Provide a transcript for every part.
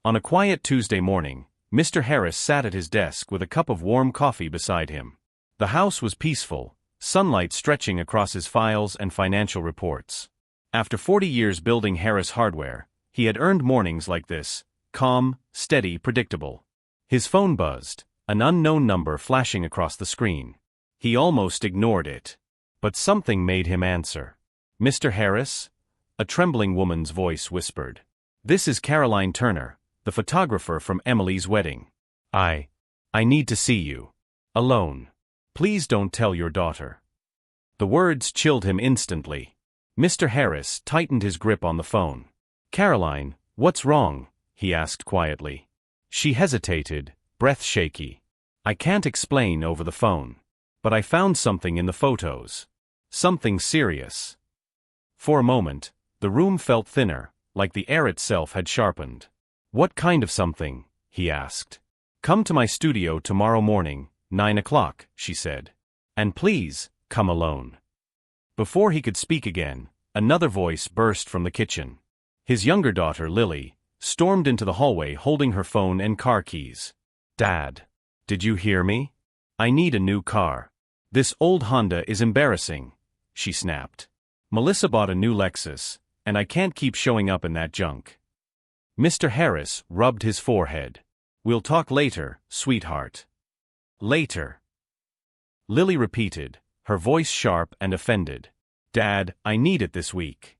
On a quiet Tuesday morning, Mr. Harris sat at his desk with a cup of warm coffee beside him. The house was peaceful, sunlight stretching across his files and financial reports. After 40 years building Harris hardware, he had earned mornings like this, calm, steady, predictable. His phone buzzed, an unknown number flashing across the screen. He almost ignored it. But something made him answer. "Mr. Harris?" A trembling woman's voice whispered. "This is Caroline Turner, the photographer from Emily's wedding. I need to see you. Alone. Please don't tell your daughter." The words chilled him instantly. Mr. Harris tightened his grip on the phone. "Caroline, what's wrong?" he asked quietly. She hesitated, breath shaky. "I can't explain over the phone. But I found something in the photos. Something serious." For a moment, the room felt thinner, like the air itself had sharpened. "What kind of something?" he asked. "Come to my studio tomorrow morning, 9 o'clock, she said. "And please, come alone." Before he could speak again, another voice burst from the kitchen. His younger daughter, Lily, stormed into the hallway holding her phone and car keys. "Dad, did you hear me? I need a new car. This old Honda is embarrassing," she snapped. "Melissa bought a new Lexus, and I can't keep showing up in that junk." Mr. Harris rubbed his forehead. "We'll talk later, sweetheart." "Later," Lily repeated, her voice sharp and offended. "Dad, I need it this week."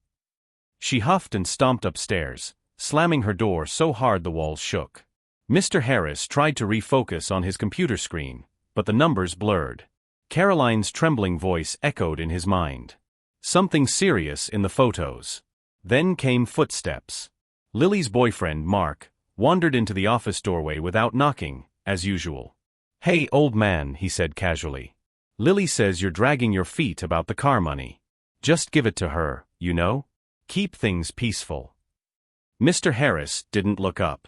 She huffed and stomped upstairs, slamming her door so hard the walls shook. Mr. Harris tried to refocus on his computer screen, but the numbers blurred. Caroline's trembling voice echoed in his mind. Something serious in the photos. Then came footsteps. Lily's boyfriend, Mark, wandered into the office doorway without knocking, as usual. "Hey, old man," he said casually. "Lily says you're dragging your feet about the car money. Just give it to her, you know? Keep things peaceful." Mr. Harris didn't look up.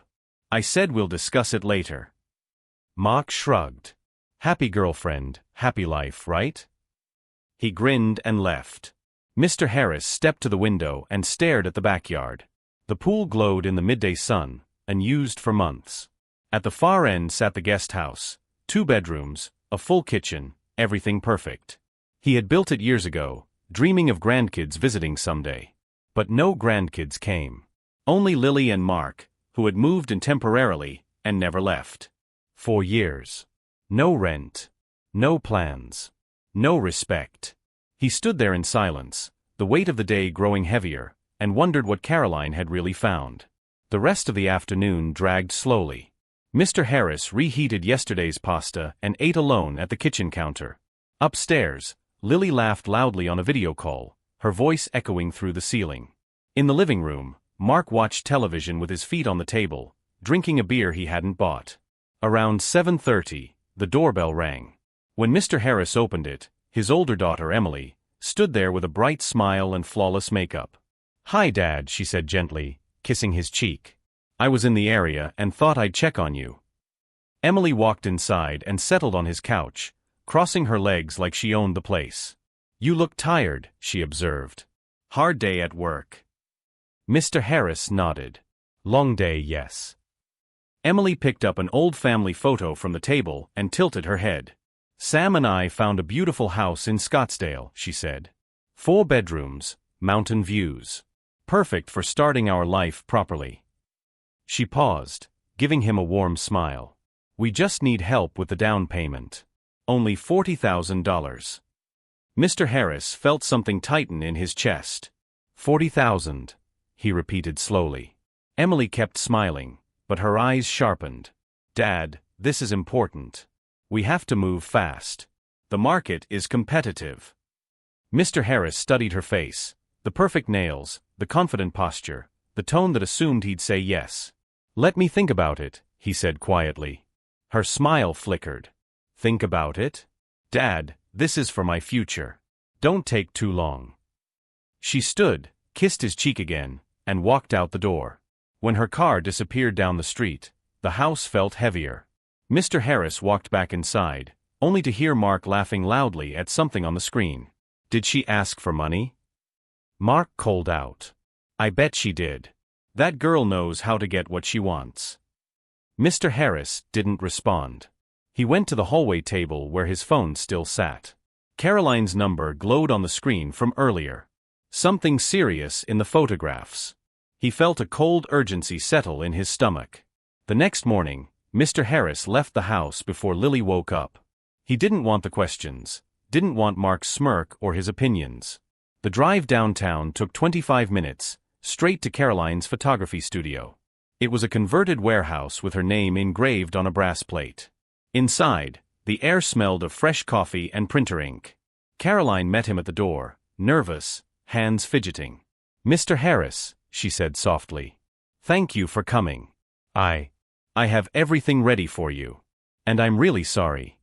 "I said we'll discuss it later." Mark shrugged. "Happy girlfriend, happy life, right?" He grinned and left. Mr. Harris stepped to the window and stared at the backyard. The pool glowed in the midday sun, unused for months. At the far end sat the guest house, 2 bedrooms, a full kitchen, everything perfect. He had built it years ago, dreaming of grandkids visiting someday. But no grandkids came. Only Lily and Mark, who had moved in temporarily and never left. 4 years. No rent. No plans. No respect. He stood there in silence, the weight of the day growing heavier, and wondered what Caroline had really found. The rest of the afternoon dragged slowly. Mr. Harris reheated yesterday's pasta and ate alone at the kitchen counter. Upstairs, Lily laughed loudly on a video call, her voice echoing through the ceiling. In the living room, Mark watched television with his feet on the table, drinking a beer he hadn't bought. Around 7:30, the doorbell rang. When Mr. Harris opened it, his older daughter Emily stood there with a bright smile and flawless makeup. "Hi, Dad," she said gently, kissing his cheek. "I was in the area and thought I'd check on you." Emily walked inside and settled on his couch, crossing her legs like she owned the place. "You look tired," she observed. "Hard day at work." Mr. Harris nodded. "Long day, yes." Emily picked up an old family photo from the table and tilted her head. "Sam and I found a beautiful house in Scottsdale," she said. 4 bedrooms, mountain views. Perfect for starting our life properly. She paused, giving him a warm smile. "We just need help with the down payment. Only $40,000. Mr. Harris felt something tighten in his chest. "40,000, he repeated slowly. Emily kept smiling, but her eyes sharpened. "Dad, this is important. We have to move fast. The market is competitive." Mr. Harris studied her face, the perfect nails, the confident posture, the tone that assumed he'd say yes. "Let me think about it," he said quietly. Her smile flickered. "Think about it? Dad, this is for my future. Don't take too long." She stood, kissed his cheek again, and walked out the door. When her car disappeared down the street, the house felt heavier. Mr. Harris walked back inside, only to hear Mark laughing loudly at something on the screen. "Did she ask for money?" Mark called out. "I bet she did. That girl knows how to get what she wants. Mr. Harris didn't respond. He went to the hallway table where his phone still sat. Caroline's number glowed on the screen from earlier. Something serious in the photographs. He felt a cold urgency settle in his stomach. The next morning, Mr. Harris left the house before Lily woke up. He didn't want the questions, didn't want Mark's smirk or his opinions. The drive downtown took 25 minutes, straight to Caroline's photography studio. It was a converted warehouse with her name engraved on a brass plate. Inside, the air smelled of fresh coffee and printer ink. Caroline met him at the door, nervous, hands fidgeting. "Mr. Harris," she said softly. "Thank you for coming. I have everything ready for you. And I'm really sorry."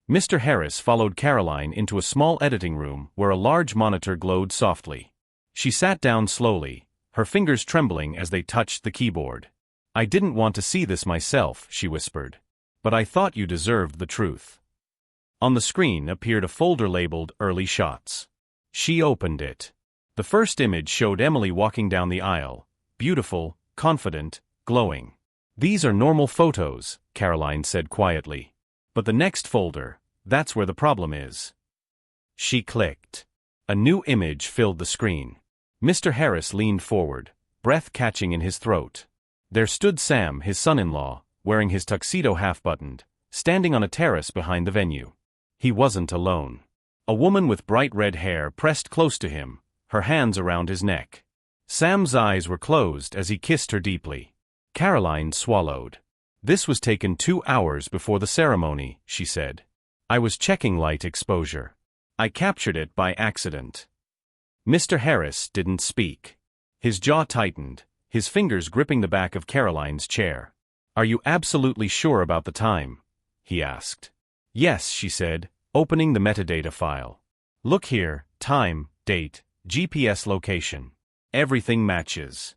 Mr. Harris followed Caroline into a small editing room where a large monitor glowed softly. She sat down slowly, her fingers trembling as they touched the keyboard. "I didn't want to see this myself," she whispered. "But I thought you deserved the truth." On the screen appeared a folder labeled Early Shots. She opened it. The first image showed Emily walking down the aisle, beautiful, confident, glowing. "These are normal photos," Caroline said quietly. "But the next folder, that's where the problem is." She clicked. A new image filled the screen. Mr. Harris leaned forward, breath catching in his throat. There stood Sam, his son-in-law, wearing his tuxedo half-buttoned, standing on a terrace behind the venue. He wasn't alone. A woman with bright red hair pressed close to him, her hands around his neck. Sam's eyes were closed as he kissed her deeply. Caroline swallowed. "This was taken 2 hours before the ceremony," she said. "I was checking light exposure. I captured it by accident." Mr. Harris didn't speak. His jaw tightened, his fingers gripping the back of Caroline's chair. "Are you absolutely sure about the time?" he asked. "Yes," she said, opening the metadata file. "Look here, time, date, GPS location. Everything matches."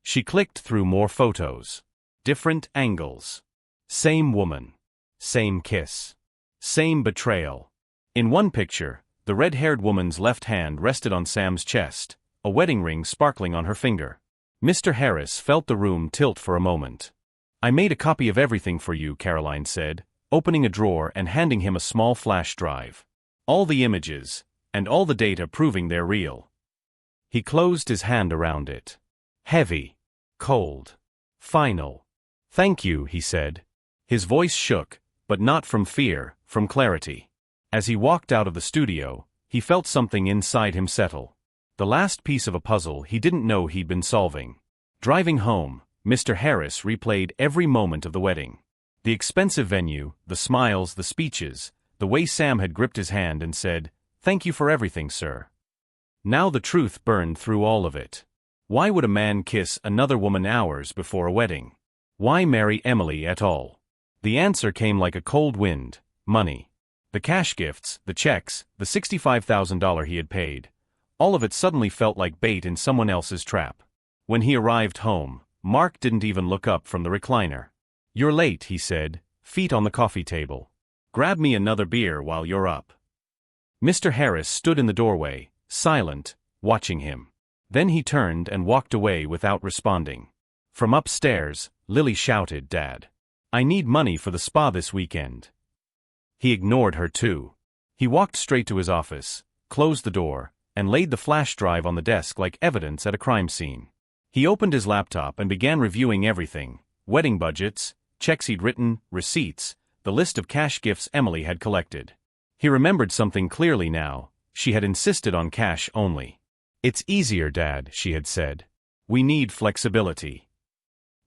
She clicked through more photos. Different angles. Same woman. Same kiss. Same betrayal. In one picture, the red-haired woman's left hand rested on Sam's chest, a wedding ring sparkling on her finger. Mr. Harris felt the room tilt for a moment. "I made a copy of everything for you," Caroline said, opening a drawer and handing him a small flash drive. "All the images, and all the data proving they're real." He closed his hand around it. Heavy. Cold. Final. "Thank you," he said. His voice shook, but not from fear, from clarity. As he walked out of the studio, he felt something inside him settle. The last piece of a puzzle he didn't know he'd been solving. Driving home, Mr. Harris replayed every moment of the wedding. The expensive venue, the smiles, the speeches, the way Sam had gripped his hand and said, "Thank you for everything, sir." Now the truth burned through all of it. Why would a man kiss another woman hours before a wedding? Why marry Emily at all? The answer came like a cold wind: money. The cash gifts, the checks, the $65,000 he had paid. All of it suddenly felt like bait in someone else's trap. When he arrived home, Mark didn't even look up from the recliner. "You're late," he said, feet on the coffee table. "Grab me another beer while you're up." Mr. Harris stood in the doorway, silent, watching him. Then he turned and walked away without responding. From upstairs, Lily shouted, "Dad, I need money for the spa this weekend." He ignored her too. He walked straight to his office, closed the door, and laid the flash drive on the desk like evidence at a crime scene. He opened his laptop and began reviewing everything: wedding budgets, checks he'd written, receipts, the list of cash gifts Emily had collected. He remembered something clearly now: she had insisted on cash only. "It's easier, Dad," she had said. "We need flexibility."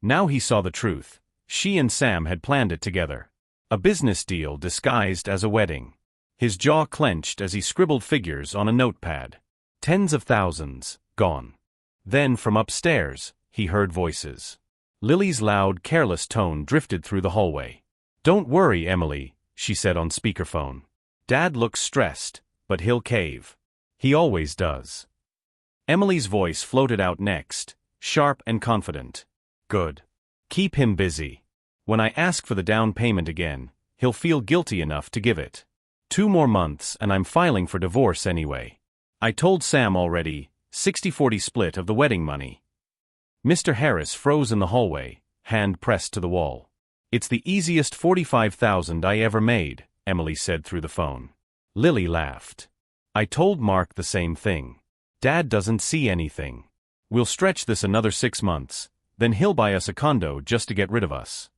Now he saw the truth. She and Sam had planned it together. A business deal disguised as a wedding. His jaw clenched as he scribbled figures on a notepad. Tens of thousands, gone. Then from upstairs, he heard voices. Lily's loud, careless tone drifted through the hallway. "Don't worry, Emily," she said on speakerphone. "Dad looks stressed, but he'll cave. He always does." Emily's voice floated out next, sharp and confident. "Good. Keep him busy. When I ask for the down payment again, he'll feel guilty enough to give it. 2 more months and I'm filing for divorce anyway. I told Sam already, 60-40 split of the wedding money." Mr. Harris froze in the hallway, hand pressed to the wall. "It's the easiest 45,000 I ever made," Emily said through the phone. Lily laughed. "I told Mark the same thing. Dad doesn't see anything. We'll stretch this another 6 months, then he'll buy us a condo just to get rid of us."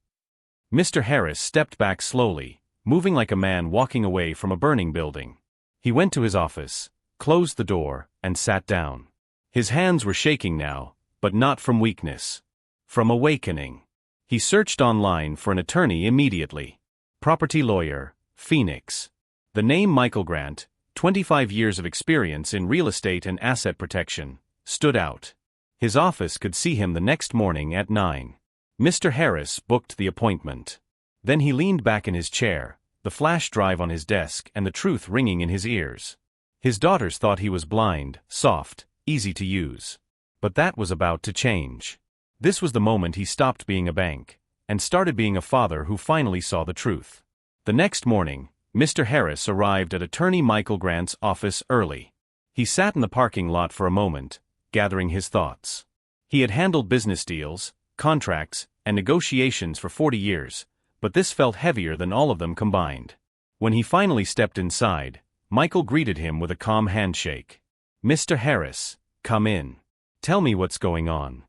Mr. Harris stepped back slowly, moving like a man walking away from a burning building. He went to his office, closed the door, and sat down. His hands were shaking now, but not from weakness. From awakening. He searched online for an attorney immediately. Property lawyer, Phoenix. The name Michael Grant, 25 years of experience in real estate and asset protection, stood out. His office could see him the next morning at 9. Mr. Harris booked the appointment. Then he leaned back in his chair, the flash drive on his desk and the truth ringing in his ears. His daughters thought he was blind, soft, easy to use. But that was about to change. This was the moment he stopped being a bank, and started being a father who finally saw the truth. The next morning, Mr. Harris arrived at attorney Michael Grant's office early. He sat in the parking lot for a moment, gathering his thoughts. He had handled business deals, contracts, and negotiations for 40 years, but this felt heavier than all of them combined. When he finally stepped inside, Michael greeted him with a calm handshake. "Mr. Harris, come in. Tell me what's going on."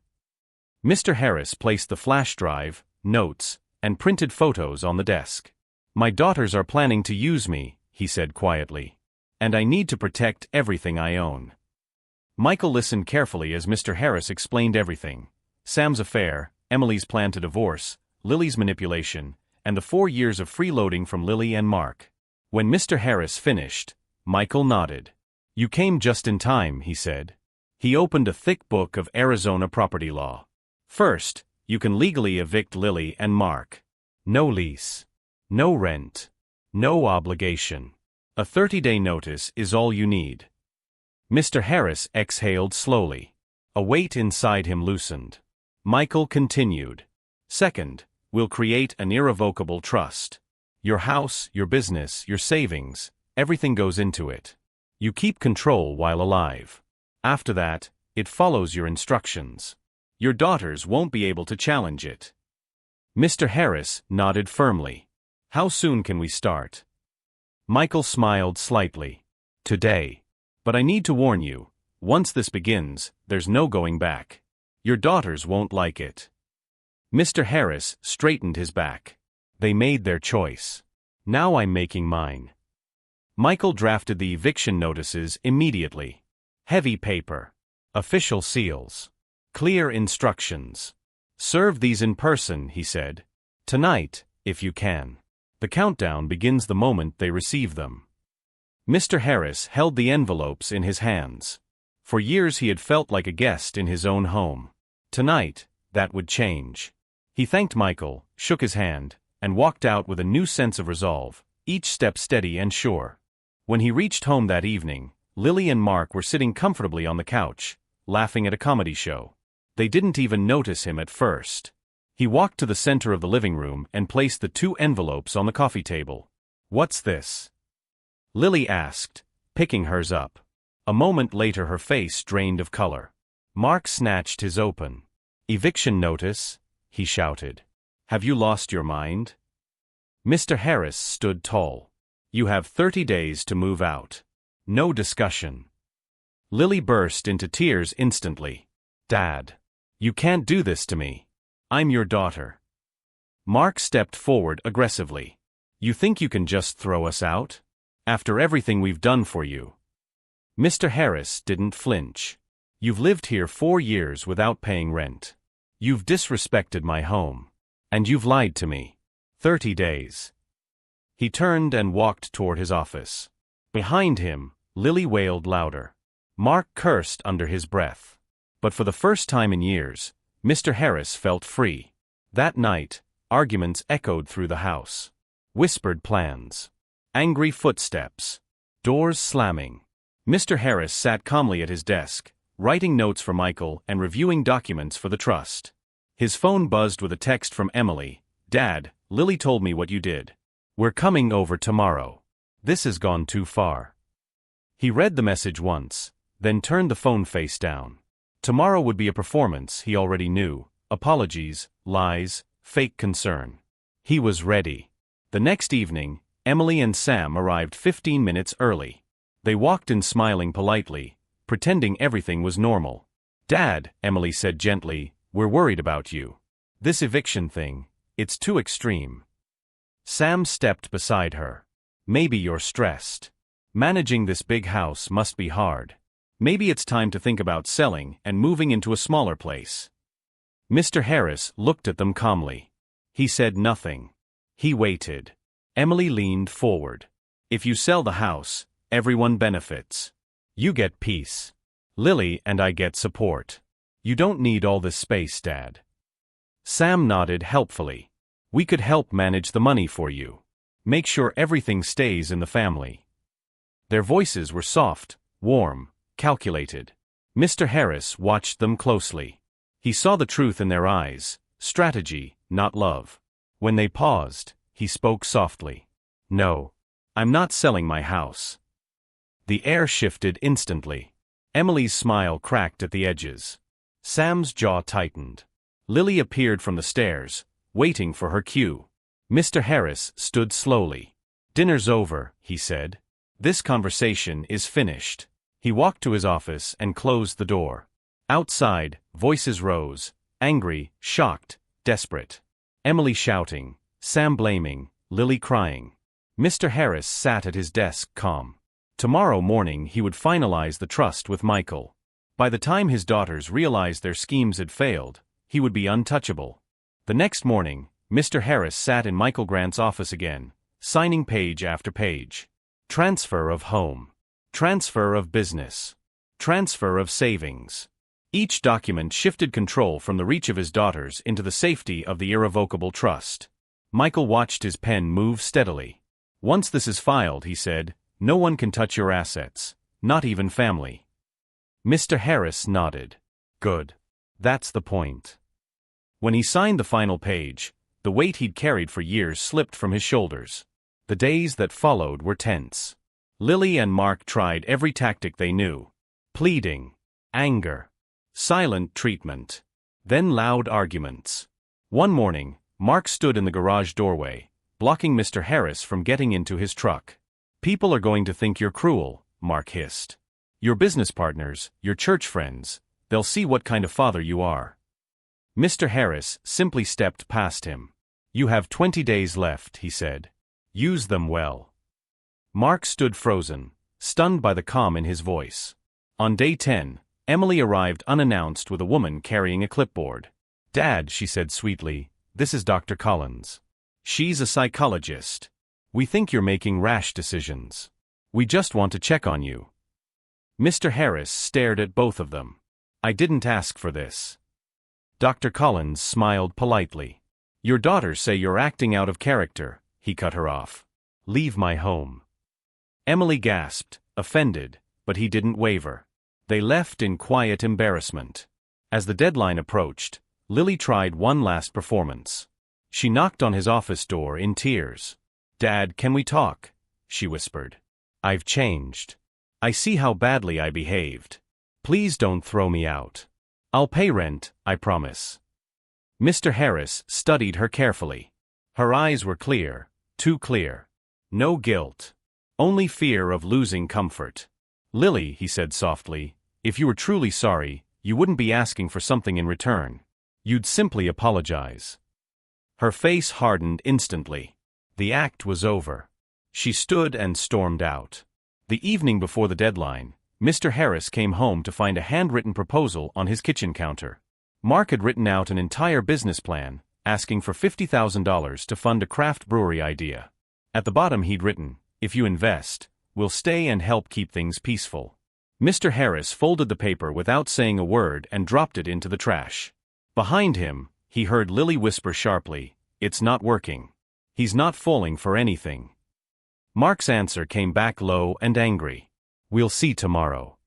Mr. Harris placed the flash drive, notes, and printed photos on the desk. "My daughters are planning to use me," he said quietly. "And I need to protect everything I own." Michael listened carefully as Mr. Harris explained everything. Sam's affair, Emily's plan to divorce, Lily's manipulation, and the 4 years of freeloading from Lily and Mark. When Mr. Harris finished, Michael nodded. "You came just in time," he said. He opened a thick book of Arizona property law. "First, you can legally evict Lily and Mark. No lease. No rent. No obligation. A 30-day notice is all you need." Mr. Harris exhaled slowly. A weight inside him loosened. Michael continued. "Second, we'll create an irrevocable trust. Your house, your business, your savings, everything goes into it. You keep control while alive. After that, it follows your instructions. Your daughters won't be able to challenge it." Mr. Harris nodded firmly. "How soon can we start?" Michael smiled slightly. "Today. But I need to warn you, once this begins, there's no going back. Your daughters won't like it." Mr. Harris straightened his back. "They made their choice. Now I'm making mine." Michael drafted the eviction notices immediately. Heavy paper. Official seals. Clear instructions. "Serve these in person," he said. "Tonight, if you can. The countdown begins the moment they receive them." Mr. Harris held the envelopes in his hands. For years he had felt like a guest in his own home. Tonight, that would change. He thanked Michael, shook his hand, and walked out with a new sense of resolve, each step steady and sure. When he reached home that evening, Lily and Mark were sitting comfortably on the couch, laughing at a comedy show. They didn't even notice him at first. He walked to the center of the living room and placed the 2 envelopes on the coffee table. "What's this?" Lily asked, picking hers up. A moment later her face drained of color. Mark snatched his open. "Eviction notice," he shouted. "Have you lost your mind?" Mr. Harris stood tall. "You have 30 days to move out. No discussion." Lily burst into tears instantly. "Dad, you can't do this to me. I'm your daughter." Mark stepped forward aggressively. "You think you can just throw us out? After everything we've done for you?" Mr. Harris didn't flinch. "You've lived here 4 years without paying rent. You've disrespected my home. And you've lied to me. 30 days. He turned and walked toward his office. Behind him, Lily wailed louder. Mark cursed under his breath. But for the first time in years, Mr. Harris felt free. That night, arguments echoed through the house. Whispered plans. Angry footsteps. Doors slamming. Mr. Harris sat calmly at his desk, writing notes for Michael and reviewing documents for the trust. His phone buzzed with a text from Emily. "Dad, Lily told me what you did. We're coming over tomorrow. This has gone too far." He read the message once, then turned the phone face down. Tomorrow would be a performance, he already knew. Apologies, lies, fake concern. He was ready. The next evening, Emily and Sam arrived 15 minutes early. They walked in smiling politely, pretending everything was normal. "Dad," Emily said gently, "we're worried about you. This eviction thing, it's too extreme." Sam stepped beside her. "Maybe you're stressed. Managing this big house must be hard. Maybe it's time to think about selling and moving into a smaller place." Mr. Harris looked at them calmly. He said nothing. He waited. Emily leaned forward. "If you sell the house, everyone benefits. You get peace. Lily and I get support. You don't need all this space, Dad." Sam nodded helpfully. "We could help manage the money for you. Make sure everything stays in the family." Their voices were soft, warm, calculated. Mr. Harris watched them closely. He saw the truth in their eyes, strategy, not love. When they paused, he spoke softly. "No. I'm not selling my house." The air shifted instantly. Emily's smile cracked at the edges. Sam's jaw tightened. Lily appeared from the stairs, waiting for her cue. Mr. Harris stood slowly. "Dinner's over," he said. "This conversation is finished." He walked to his office and closed the door. Outside, voices rose, angry, shocked, desperate. Emily shouting, Sam blaming, Lily crying. Mr. Harris sat at his desk calm. Tomorrow morning he would finalize the trust with Michael. By the time his daughters realized their schemes had failed, he would be untouchable. The next morning, Mr. Harris sat in Michael Grant's office again, signing page after page. Transfer of home. Transfer of business. Transfer of savings. Each document shifted control from the reach of his daughters into the safety of the irrevocable trust. Michael watched his pen move steadily. "Once this is filed," he said, "no one can touch your assets, not even family." Mr. Harris nodded. "Good. That's the point." When he signed the final page, the weight he'd carried for years slipped from his shoulders. The days that followed were tense. Lily and Mark tried every tactic they knew. Pleading, anger, silent treatment, then loud arguments. One morning, Mark stood in the garage doorway, blocking Mr. Harris from getting into his truck. "People are going to think you're cruel," Mark hissed. "Your business partners, your church friends, they'll see what kind of father you are." Mr. Harris simply stepped past him. "You have 20 days left," he said. "Use them well." Mark stood frozen, stunned by the calm in his voice. On day 10, Emily arrived unannounced with a woman carrying a clipboard. "Dad," she said sweetly, "this is Dr. Collins. She's a psychologist. We think you're making rash decisions. We just want to check on you." Mr. Harris stared at both of them. "I didn't ask for this." Dr. Collins smiled politely. "Your daughters say you're acting out of character," he cut her off. "Leave my home." Emily gasped, offended, but he didn't waver. They left in quiet embarrassment. As the deadline approached, Lily tried one last performance. She knocked on his office door in tears. "Dad, can we talk?" she whispered. "I've changed. I see how badly I behaved. Please don't throw me out. I'll pay rent, I promise." Mr. Harris studied her carefully. Her eyes were clear, too clear. No guilt. Only fear of losing comfort. "Lily," he said softly, "if you were truly sorry, you wouldn't be asking for something in return. You'd simply apologize." Her face hardened instantly. The act was over. She stood and stormed out. The evening before the deadline, Mr. Harris came home to find a handwritten proposal on his kitchen counter. Mark had written out an entire business plan, asking for $50,000 to fund a craft brewery idea. At the bottom he'd written, "If you invest, we'll stay and help keep things peaceful." Mr. Harris folded the paper without saying a word and dropped it into the trash. Behind him, he heard Lily whisper sharply, "It's not working. He's not falling for anything." Mark's answer came back low and angry. "We'll see tomorrow."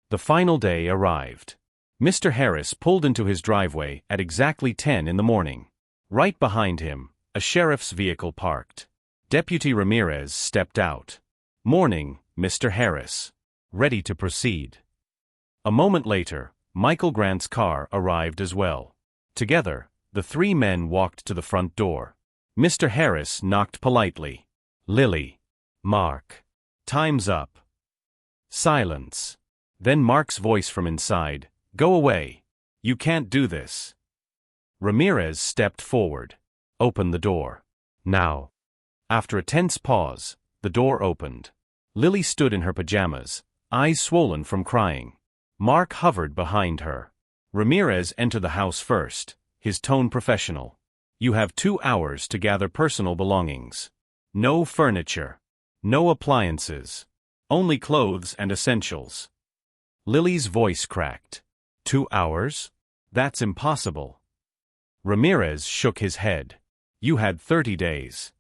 The final day arrived. Mr. Harris pulled into his driveway at exactly 10 in the morning. Right behind him, a sheriff's vehicle parked. Deputy Ramirez stepped out. "Morning, Mr. Harris. Ready to proceed?" A moment later, Michael Grant's car arrived as well. Together, the three men walked to the front door. Mr. Harris knocked politely. Lily. Mark. Time's up. Silence. Then Mark's voice from inside. Go away. You can't do this. Ramirez stepped forward. Open the door. Now. After a tense pause, the door opened. Lily stood in her pajamas, eyes swollen from crying. Mark hovered behind her. Ramirez entered the house first, his tone professional. You have 2 hours to gather personal belongings. No furniture. No appliances. Only clothes and essentials. Lily's voice cracked. 2 hours? That's impossible. Ramirez shook his head. You had 30 days.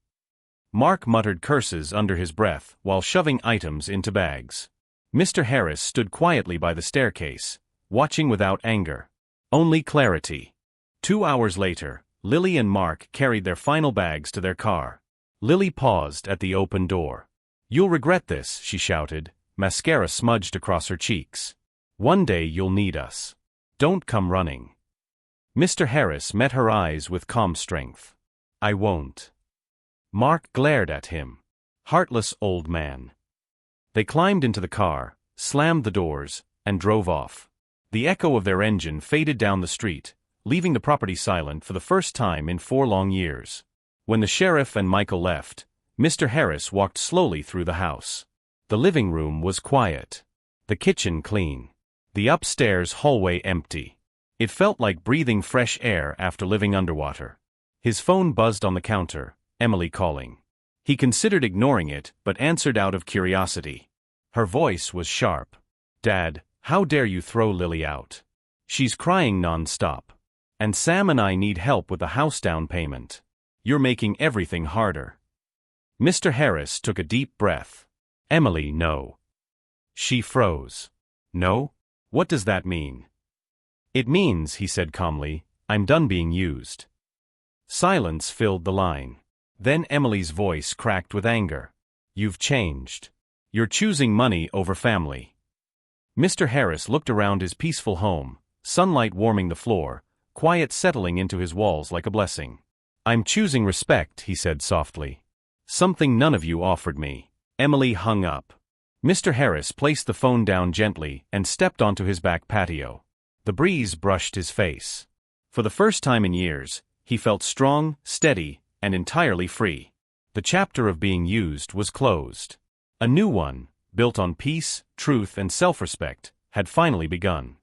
Mark muttered curses under his breath while shoving items into bags. Mr. Harris stood quietly by the staircase, watching without anger. Only clarity. 2 hours later, Lily and Mark carried their final bags to their car. Lily paused at the open door. You'll regret this, she shouted, mascara smudged across her cheeks. One day you'll need us. Don't come running. Mr. Harris met her eyes with calm strength. I won't. Mark glared at him. Heartless old man. They climbed into the car, slammed the doors, and drove off. The echo of their engine faded down the street, leaving the property silent for the first time in 4 long years. When the sheriff and Michael left, Mr. Harris walked slowly through the house. The living room was quiet. The kitchen clean. The upstairs hallway empty. It felt like breathing fresh air after living underwater. His phone buzzed on the counter, Emily calling. He considered ignoring it, but answered out of curiosity. Her voice was sharp. Dad, how dare you throw Lily out? She's crying non-stop. And Sam and I need help with the house down payment. You're making everything harder. Mr. Harris took a deep breath. Emily, no. She froze. No? What does that mean? It means, he said calmly, I'm done being used. Silence filled the line. Then Emily's voice cracked with anger. You've changed. You're choosing money over family. Mr. Harris looked around his peaceful home, sunlight warming the floor, quiet settling into his walls like a blessing. I'm choosing respect, he said softly. Something none of you offered me. Emily hung up. Mr. Harris placed the phone down gently and stepped onto his back patio. The breeze brushed his face. For the first time in years, he felt strong, steady, and entirely free. The chapter of being used was closed. A new one, built on peace, truth, and self-respect, had finally begun.